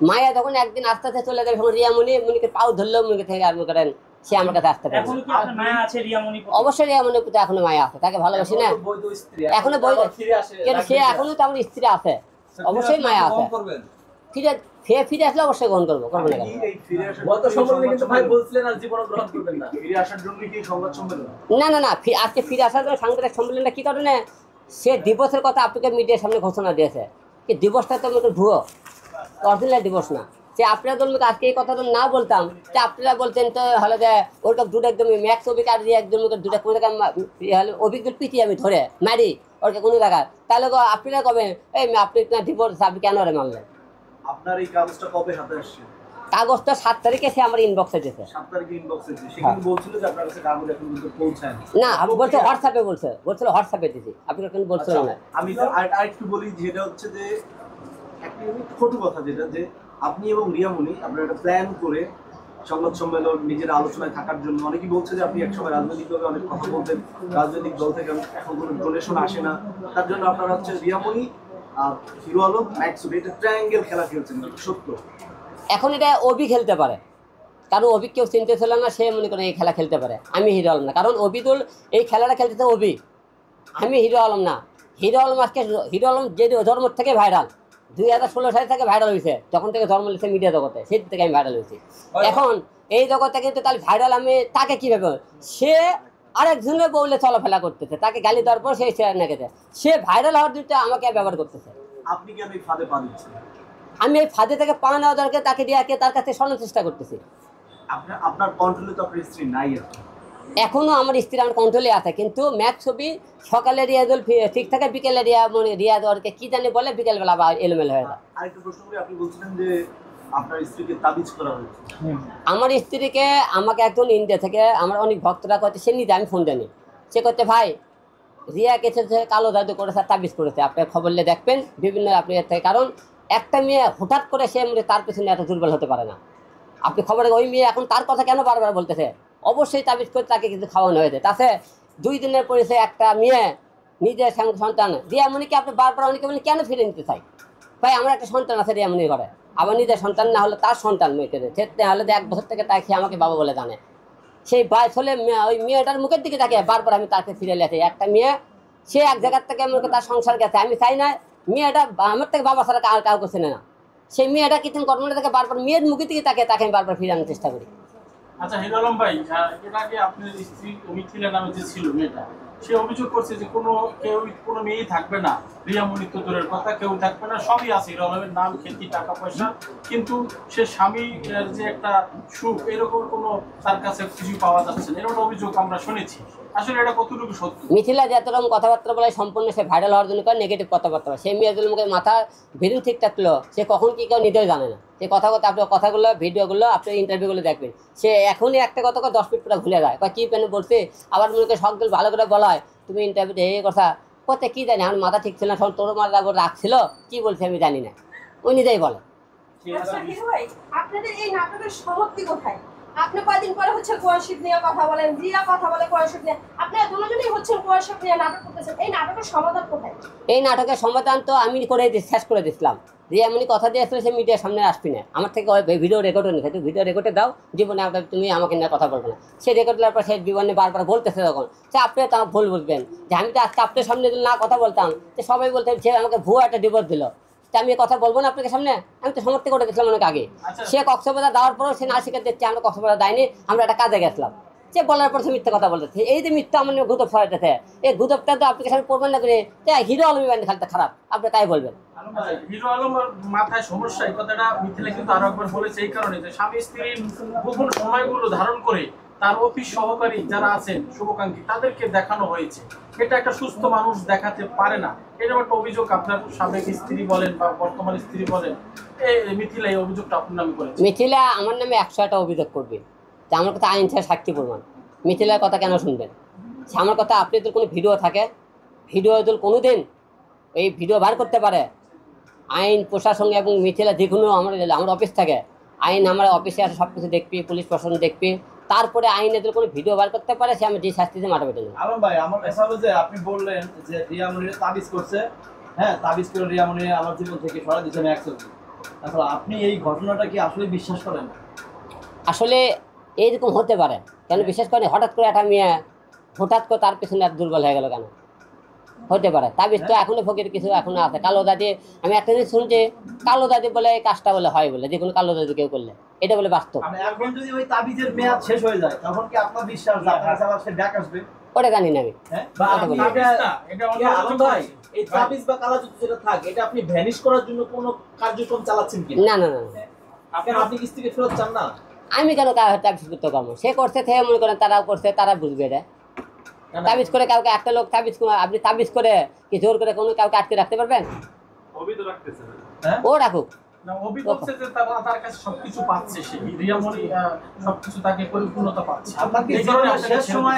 মায়া যখন একদিন আস্তে আস্তে চলে যাবে তখন রিয়ামণিকে পাও ধরলেও মনে থেকে আর করেন সে আমার কাছে আসতে পারে। অবশ্যই রিয়ামণির প্রতি এখনো মায়া আছে, তাকে ভালোবাসি না এখনো বৈধ, কিন্তু সে এখনো তো আমার স্ত্রী আছে, অবশ্যই মায়া আছে। ফিরে আসলে অবশ্যই গ্রহণ করবো, করবো না। না না আজকে ফিরে আসার জন্য সাংবাদিক সম্মেলনটা কি কারণে, সে দিবসের কথা আপনাকে মিডিয়ার সামনে ঘোষণা দিয়েছে, কি দিবসটা তো আমাকে ভুয়ো, অরিজিনাল দিবস না। যে আপনারা ধরুন আজকে এই কথাটা না বলতাম, যে আপনারা বলতেন তো হলে যে ওটা দুটো একদম ম্যাক্স অভিজ্ঞ আর একদম দুটা কোনো জায়গায় অভিজ্ঞ পিটি আমি ধরে মারি ওকে কোনো জায়গায়, তাহলে আপনারা কবেন এই আপনি দিবস আপনি কেন রে মানলেন? আপনার এই কাগজটা কবে হাতে আসছে? কাগজটা 7 তারিখে সে আমার ইনবক্সে দিয়েছে। 7 তারিখে ইনবক্সে দিয়েছে, সে কিন্তু বলছিল যে আপনার কাছে কাগজ এখন পর্যন্ত পৌঁছায়নি। না বলছে হোয়াটসঅ্যাপে বলছিল হোয়াটসঅ্যাপে দিছি, আপনি এখন বলছিলেন না। আমি আরেকটু বলি, যেটা হচ্ছে যে একটা ছোট কথা, যেটা যে আপনি এবং রিয়ামণি আপনারা একটা প্ল্যান করে সংবাদ সম্মেলন নিজের আলোচনায় থাকার জন্য, অনেকেই বলছে যে আপনি একসময় রাজনৈতিকভাবে অনেক কথা বলতেন, রাজনৈতিক দল থেকে এখন কোনো ডোনেশন আসে না, তার জন্য আপনারা হচ্ছে রিয়ামণি আর হিরো আলম ম্যাক্সুড এটা ট্রায়াঙ্গেল খেলা খেলছেন, সত্য? এখন এটা অবি খেলতে পারে, কারণ অবি কেউ চিনতে ছিল না, সে মনে করে এই খেলা খেলতে পারে, আমি হিরো আলম না, কারণ অবিদুল এই খেলাটা খেলতেছে অবি, আমি হিরো আলম না। হিরো আলম আজকে হিরো আলম যে ধর্ম থেকে ভাইরাল 2016 সালে থেকে ভাইরাল হয়েছে, যখন থেকে ধর্ম লিখছে মিডিয়া জগতে, সেই থেকে আমি ভাইরাল হয়েছি। এখন এই জগতে কিন্তু তাহলে ভাইরাল আমি তাকে কীভাবে, সে আরেকজনের বউলে চলাফেরা করতেছে, তাকে গালি দেওয়ার পর সেই শেয়ার নেগেছে, সে ভাইরাল হওয়ার দিতে আমাকে ব্যবহার করতেছে। আপনি কেন এই ফাঁদে পা দিচ্ছেন? আমি এই ফাঁদে থেকে পা নেওয়া দরকার, তাকে দিয়ে তার কাছে শোনার চেষ্টা করতেছি। আপনার কন্ট্রোলে তো আপনার স্ত্রী নাই এখনো আমার স্ত্রী আমার কন্ট্রোলে আছে, কিন্তু ম্যাচ ছবি সকালে রিয়াজুল ঠিক থাকে, বিকেলে রিয়াজ ওরকে কি জানি বলে, বিকেলবেলা আবার এলোমেলো হয়ে যায়। আরেকটা প্রশ্ন করি, আপনি বলছিলেন যে আপনার স্ত্রীকে তাবিজ করা হয়েছে। আমার স্ত্রীকে আমাকে একজন ইন্ডিয়া থেকে আমার অনেক ভক্তরা করতে, সে নিজে আমি ফোন জানি, সে করতে ভাই রিয়া গেছে কালো জাদু করেছে, তাবিজ করেছে, আপনার খবর নিয়ে দেখবেন বিভিন্ন আপনি থেকে, কারণ একটা মেয়ে হঠাৎ করে সে তার পেছনে এত দুর্বল হতে পারে না। আপনি খবরে ওই মেয়ে এখন তার কথা কেন বারবার বলতেছে, অবশ্যই তাবিজ করে তাকে কিন্তু খাওয়ানো হয়েছে। তাতে 2 দিনের পরিচে একটা মেয়ে নিজের সন্তান রিয়ামণিকে আপনি বারবার অনেকে বলেন কেন ফিরে নিতে চাই, ভাই আমার একটা সন্তান আছে রিয়ামণির ঘরে, আবার নিজের সন্তান না হলে তার সন্তান মেয়েকে হলে 1 বছর থেকে তাই সে আমাকে বাবা বলে জানে, সেই ছেলে ওই মেয়েটার মুখের দিকে তাকে বারবার আমি তাকে ফিরে লেছি। একটা মেয়ে সে এক জায়গার থেকে আমাকে তার সংসার গেছে, আমি চাই না মেয়েটা আমার থেকে বাবা ছাড়া আর কাউকে চেনে না, সেই মেয়েটা কিছু কর্মটা থেকে বারবার মেয়ের মুখের দিকে তাকে আমি বারবার ফিরে আনার চেষ্টা করি। আচ্ছা হিরো আলম ভাই, এর আগে আপনার স্ত্রী মিথিলা নামে যে ছিল মেয়েটা, সে অভিযোগ করছে যে কোনো মেয়েই থাকবে না, রিয়ামণি তো দূরের কথা, কেউ থাকবে না, সবই আছে হিরো আলমের, নাম খ্যাতি টাকা পয়সা, কিন্তু সে স্বামীর যে একটা সুখ এরকম কোনো তার কাছে কিছু পাওয়া যাচ্ছে না, এরকম অভিযোগ আমরা শুনেছি। আসলে এটা কতটুকু সত্য? মিথিলা যে এতরকম কথাবার্তা বলে সম্পূর্ণ সে ভাইরাল হওয়ার জন্য করে নেগেটিভ কথাবার্তা, সেই মেয়েদের মুখে মাথা ভিড় ঠিক থাকলো, সে কখন কি কেউ নিজেও জানে না, সে আপনার কথাগুলো ভিডিওগুলো আপনার ইন্টারভিউগুলো দেখবেন, সে এখনই একটা কথা 10 ফিট পুরো ভুলে যায়, কি পেনে বলছে, আবার মনে করে সকল ভালো করে বলা হয় তুমি ইন্টারভিউতে এই কথা করতে কি জানি, আমার মাথা ঠিক ছিল না, তোর মাথা রাখছিল কি বলছে আমি জানি না, ওই নিজেই বলে। আপনাদের এই নাটকের সমাপ্তি কোথায়? আপনি কয়দিন পরে হচ্ছে কোয়াশিপ নিয়ে কথা বলেন, জিয়া কথা বলে কোয়াশিপ নিয়ে, আপনারা দুজনেই হচ্ছেন কোয়াশিপ নিয়ে নাটক করতেছেন, এই নাটকের সমাধান কোথায়? এই নাটকের সমাধান তো আমি করে শেষ করে দিচ্ছিলাম, রিয়ামণি কথা দিয়ে আসলে সে মিডিয়ার সামনে আসবি না, আমার থেকে ভিডিও রেকর্ডও নিচ্ছে, তুই ভিডিও রেকর্ডে দাও, জীবনে তুমি আমাকে নিয়ে কথা বলবে না, সে রেকর্ড দেওয়ার পর সে জীবনে বারবার বলতেছে, তখন সে আপনি তো ভুল বুঝবেন যে আমি তো আজকে আপনার সামনে যদি না কথা বলতাম তো সবাই বলতেন সে আমাকে ভুয়া একটা ডিভোর্স দিল, আমি কথা বলবো না আপনাকে সামনে, আমি তো সমর্থন করে দিয়েছিলাম অনেক আগে। সে কক্সবাজার দেওয়ার পরেও সে না শিখে দিচ্ছে আমরা কক্সবাজার দেয়নি, আমরা একটা কাজে গেছিলাম, সে বলার পর সে মিথ্যা কথা বলতেছে, এই যে মিথ্যা আমার গুজব ছড়াইতেছে, এই গুজবটা তো আপনাকে সামনে প্রমাণ না করে হিরো আলমী ব্যান্ড খেলতে খারাপ, আপনি তাই বলবেন। হিরো আলমের মাথায় সমস্যা, এই কথাটা মিথিলা কিন্তু আরো একবার বলেছে, এই কারণে যে স্বামী স্ত্রীর গোপন সময়গুলো ধারণ করে তার অফিস সহকারী যারা আছেন শুভাকাঙ্ক্ষী তাদেরকে দেখানো হয়েছে, এটা একটা সুস্থ মানুষ দেখাতে পারে না, এরকম একটা অভিযোগ আপনার সাবেক স্ত্রী বলেন বা বর্তমান স্ত্রী বলেন, মিথিলা এই অভিযোগটা আপনার নামে করেছে। মিথিলা আমার নামে 100টা অভিযোগ করবে, যে আমার কথা আইন ছাড়া সাক্ষী প্রমাণ, মিথিলার কথা কেন শুনবেন? আমার কথা আপনি যদি কোনো ভিডিও থাকে, ভিডিও যদি কোনোদিন এই ভিডিও বার করতে পারে, আইন প্রশাসন এবং মিথিলা যেগুলো আমার অফিস থাকে, আইন আমার অফিসে আসে সব কিছু দেখবি, পুলিশ প্রশাসন দেখবি, তারপরে আইনে যদি কোনো ভিডিও বার করতে পারে সে আমি যে শাস্তিতে মাঠে পেটে নেব। আলম ভাই, আমার হিসাবে যে আপনি বললেন যে রিয়ামণি তাবিজ করছে, হ্যাঁ তাবিজ করে রিয়ামণি আমার জীবন থেকে সরাই দিয়েছেন 100, আসলে আপনি এই ঘটনাটা কি আসলে বিশ্বাস করেন? আসলে এইরকম হতে পারে, কেন বিশেষ করে হঠাৎ করে একটা মেয়ে হঠাৎ করে তার পিছনে এত দুর্বল হয়ে গেল কেন? হতে পারে। তাবিজ তো এখনো ফকির কিছু এখনো আছে। কালো দাদি, আমি একটা জিনিস শুনছি, কালো দাদি বলে এই কাজটা বলে হয় বলে, যে কোনো কালো দাদি কেউ করলে, এটা বলে বাস্তব। মানে এখন যদি ওই তাবিজের মেয়াদ শেষ হয়ে যায় তখন কি আপনার বিশ্বাস যে আপনার কাছে আবার সে ব্যাক আসবে? ওটা জানি না আমি। হ্যাঁ, বা কথা আপনি বলি। এটা অন্য ইয়া, কিছু আলম ভাই, করেছে। এই তাবিজ বা কালাজুত যেটা থাকে এটা আপনি ভ্যানিশ করার জন্য কোনো কার্যক্রম চালাচ্ছেন কিনা? না না না না। কেন আপনি কি স্ত্রীকে ফেরত চান না? আমি কেন তাবিজ করতে কর্ম, সে করছে থেকে মনে করেন তারাও করছে, তারা বুঝবে এটা। না, না, তাবিজ করে কাউকে, একটা লোক তাবিজ আপনি তাবিজ করে কি জোর করে কোনো কাউকে আটকে রাখতে পারবেন? হ্যাঁ? ও রাখুক। না, অভি বলছে যে তার কাছে সবকিছু পাচ্ছে, সে রিয়ামণি সবকিছু তাকে পরিপূর্ণতা পাচ্ছে। আপনার কি এই কারণে জীবনের আপনাকে শেষ ছেড়ে সময়